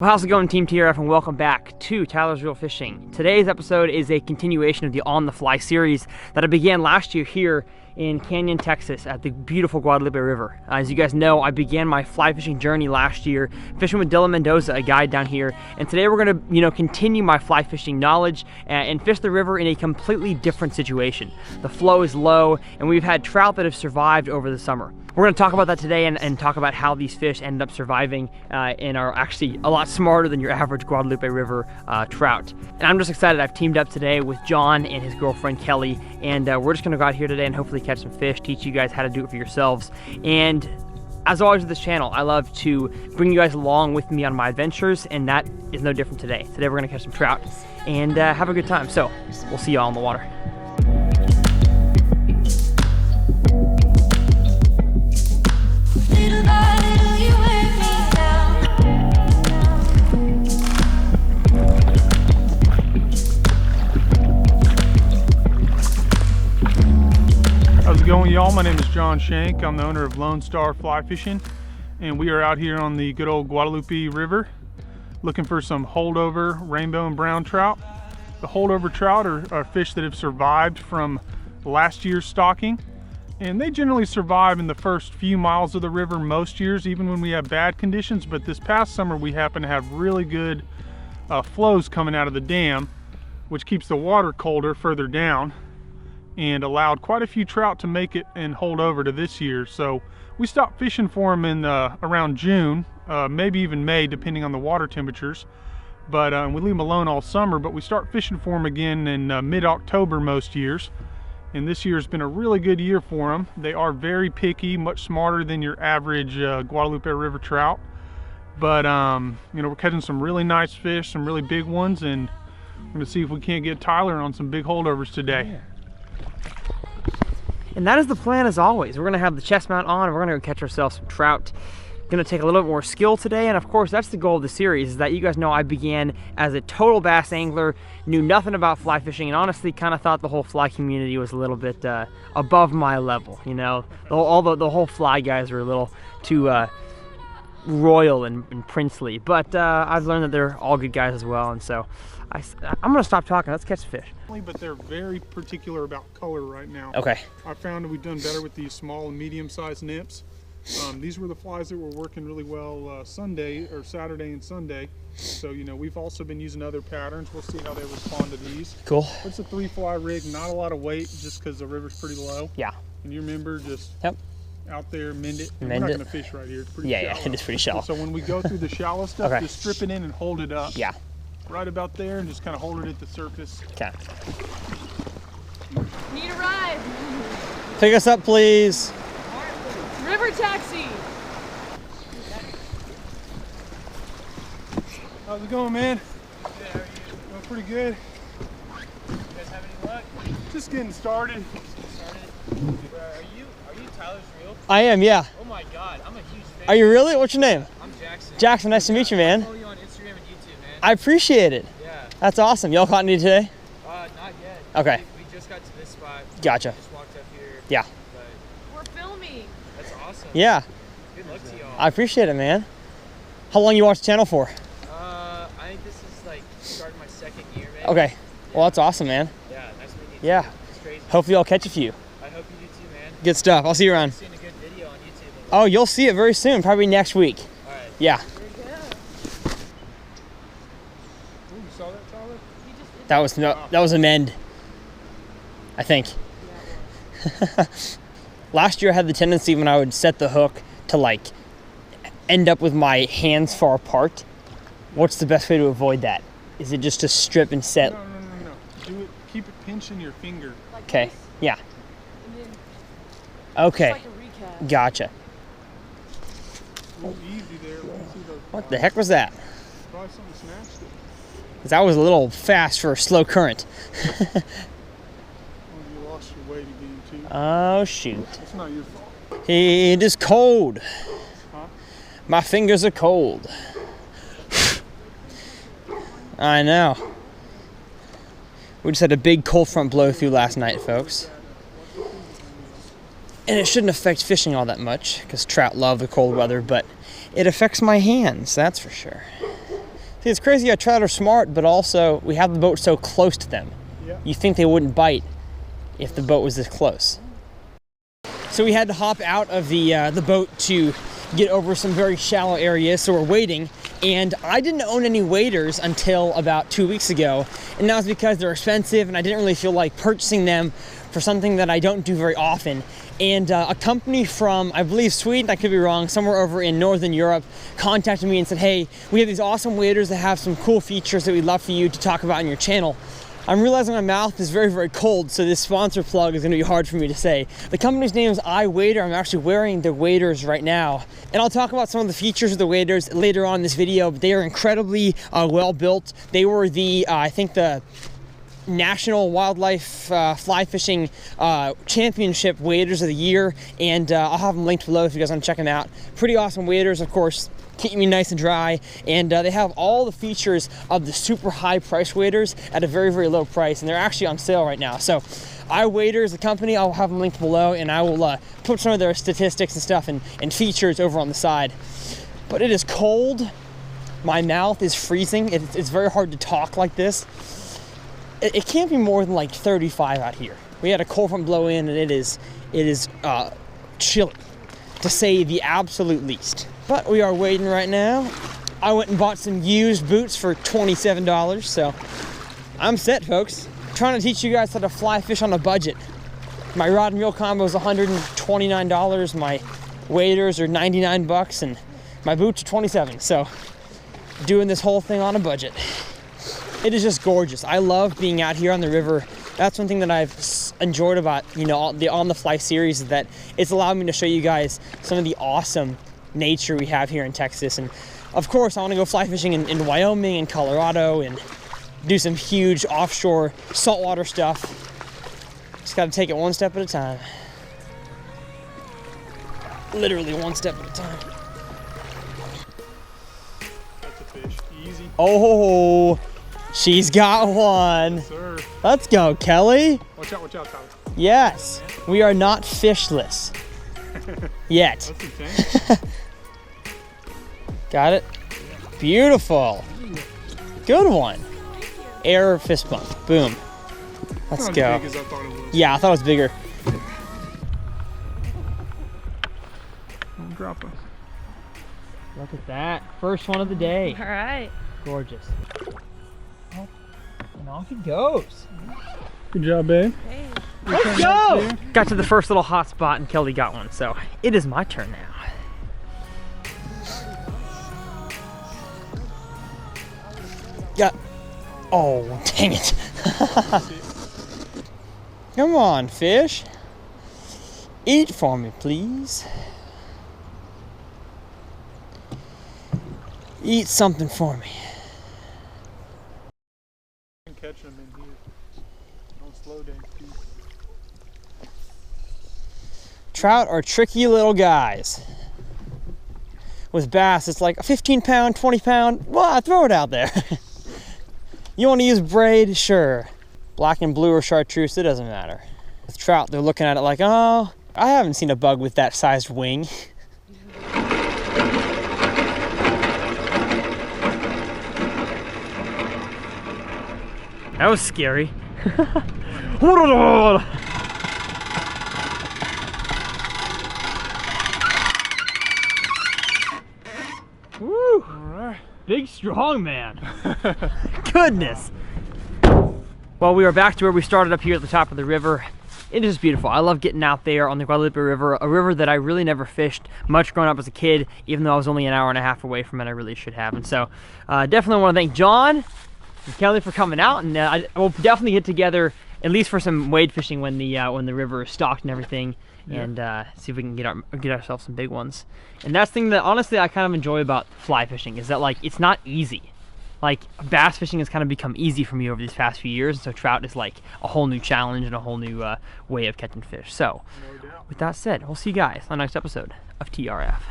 Well, how's it going, Team TRF, and welcome back to Tyler's Real Fishing. Today's episode is a continuation of the On the Fly series that I began last year here in Canyon, Texas at the beautiful Guadalupe River. As you guys know, I began my fly fishing journey last year fishing with Dylan Mendoza, a guide down here, and today we're going to continue my fly fishing knowledge and fish the river in a completely different situation. The flow is low and we've had trout that have survived over the summer. We're going to talk about that today and talk about how these fish end up surviving and are actually a lot smarter than your average Guadalupe River trout. And I'm just excited. I've teamed up today with John and his girlfriend Kelly, and we're just going to go out here today and hopefully catch some fish, teach you guys how to do it for yourselves. And as always with this channel, I love to bring you guys along with me on my adventures, and that is no different today. Today we're going to catch some trout and have a good time. So we'll see y'all on the water. How's it going, y'all? My name is John Shank. I'm the owner of Lone Star Fly Fishing, and we are out here on the good old Guadalupe River looking for some holdover rainbow and brown trout. The holdover trout are fish that have survived from last year's stocking, and they generally survive in the first few miles of the river most years, even when we have bad conditions. But this past summer we happen to have really good flows coming out of the dam, which keeps the water colder further down, and allowed quite a few trout to make it and hold over to this year. So we stopped fishing for them in around June, maybe even May, depending on the water temperatures. But we leave them alone all summer, but we start fishing for them again in mid-October most years. And this year has been a really good year for them. They are very picky, much smarter than your average Guadalupe River trout. But we're catching some really nice fish, some really big ones, and we're gonna see if we can't get Tyler on some big holdovers today. Yeah. And that is the plan as always. We're gonna have the chest mount on and we're gonna go catch ourselves some trout. Gonna take a little bit more skill today, and of course that's the goal of the series, is that you guys know I began as a total bass angler, knew nothing about fly fishing, and honestly kind of thought the whole fly community was a little bit above my level. You know, the whole fly guys are a little too royal and princely, but I've learned that they're all good guys as well, and so I'm gonna stop talking. Let's catch the fish. But they're very particular about color right now. Okay. I found that we've done better with these small and medium-sized nymphs. These were the flies that were working really well Saturday and Sunday. So, we've also been using other patterns. We'll see how they respond to these. Cool. It's a 3-fly rig, not a lot of weight, just because the river's pretty low. Yeah. And you remember, just out there, mend it. Mend we're not it. going to fish right here. It's pretty Yeah, shallow. it is pretty shallow. So when we go through the shallow stuff, Okay. just strip it in and hold it up. Yeah. Right about there, and just kind of hold it at the surface. Okay. Need a ride. Pick us up, please. River taxi. How's it going, man? Good, how are you? Doing pretty good. You guys have any luck? Just getting started. Are you Tyler's Real? I am, yeah. Oh my god, I'm a huge fan. Are you really? What's your name? I'm Jackson. Jackson, nice to meet you, man. I follow you on Instagram and YouTube, man. I appreciate it. Yeah. That's awesome. Y'all caught any today? Not yet. Okay. We just got to this spot. Gotcha. Just walked up here. Yeah. But We're filming. that's awesome. Yeah. Good luck to y'all. I appreciate it, man. How long you watch the channel for? I think this is like starting my second year, man. Okay. Well, that's awesome, man. Yeah, nice meeting you. Yeah. Too. It's crazy. Hopefully I'll catch a few. I hope you do too, man. Good stuff. I'll see you around. I've seen a good video on YouTube. Oh, you'll see it very soon, probably next week. Alright. Yeah. Oh, you saw that, Tyler? That was an end, I think. Last year I had the tendency when I would set the hook to like end up with my hands far apart. What's the best way to avoid that? Is it just to strip and set? No. Do it. Keep it pinching your finger. Like Okay. this, Yeah. and then Okay. it's like a recap. Gotcha. A little easy there. Let me see those. What the heck was that? Probably something snatched it. 'Cause that was a little fast for a slow current. Oh, you lost your weight again, too. Oh shoot. It's not your fault. It is cold. Huh? My fingers are cold. I know. We just had a big cold front blow through last night, folks. And it shouldn't affect fishing all that much, because trout love the cold weather, but it affects my hands, that's for sure. See, it's crazy how trout are smart, but also we have the boat so close to them. Yeah. You think they wouldn't bite if the boat was this close. So we had to hop out of the boat to get over some very shallow areas, so we're waiting. And I didn't own any waders until about 2 weeks ago, and that was because they're expensive and I didn't really feel like purchasing them for something that I don't do very often. And a company from, I believe, Sweden, I could be wrong, somewhere over in Northern Europe, contacted me and said, hey, we have these awesome waders that have some cool features that we'd love for you to talk about on your channel. I'm realizing my mouth is very, very cold, so this sponsor plug is gonna be hard for me to say. The company's name is iWader. I'm actually wearing the waders right now. And I'll talk about some of the features of the waders later on in this video, but they are incredibly well built. They were the, I think the National Wildlife Fly Fishing Championship waders of the year, and I'll have them linked below if you guys want to check them out. Pretty awesome waders, of course, keep me nice and dry, and they have all the features of the super high price waders at a very, very low price, and they're actually on sale right now. So iWader is the company. I'll have them linked below, and I will put some of their statistics and stuff and features over on the side. But it is cold. My mouth is freezing. It's very hard to talk like this. It can't be more than like 35 out here. We had a cold front blow in, and it is chilly, to say the absolute least. But we are waiting right now. I went and bought some used boots for $27, so I'm set, folks. I'm trying to teach you guys how to fly fish on a budget. My rod and reel combo is $129. My waders are 99 bucks, and my boots are 27. So doing this whole thing on a budget. It is just gorgeous. I love being out here on the river. That's one thing that I've enjoyed about, you know, the On the Fly series, is that it's allowed me to show you guys some of the awesome nature we have here in Texas. And of course, I want to go fly fishing in Wyoming and Colorado and do some huge offshore saltwater stuff. Just got to take it one step at a time. Literally one step at a time. That's a fish. Easy. Oh, she's got one. Yes, sir. Let's go, Kelly. Watch out, Tyler. Yes, we are not fishless yet. That's intense. Got it? Beautiful. Good one. Air fist bump. Boom. Let's Not go. as big as I thought it was. Yeah, I thought it was bigger. Don't drop us. Look at that. First one of the day. All right. Gorgeous. Oh, and off he goes. Good job, babe. Hey. Let's go! Got to the first little hot spot and Kelly got one, so it is my turn now. Yeah. Oh, dang it. Come on, fish. Eat for me, please. Eat something for me. I'm catching them in here. Don't slow down, please. Trout are tricky little guys. With bass, it's like a 15 pound, 20 pound, well, throw it out there. You want to use braid? Sure. Black and blue or chartreuse, it doesn't matter. With trout, they're looking at it like, oh, I haven't seen a bug with that sized wing. That was scary. Woo! Alright. Big strong man. Goodness. Well, we are back to where we started up here at the top of the river. It is beautiful. I love getting out there on the Guadalupe River, a river that I really never fished much growing up as a kid, even though I was only an hour and a half away from it. I really should have. And so definitely want to thank John and Kelly for coming out, and we'll definitely get together at least for some wade fishing when the river is stocked and everything. Yeah. And see if we can get ourselves some big ones. And that's the thing that honestly I kind of enjoy about fly fishing, is that like it's not easy. Like bass fishing has kind of become easy for me over these past few years, and so trout is like a whole new challenge and a whole new way of catching fish. So with that said, we'll see you guys on the next episode of TRF.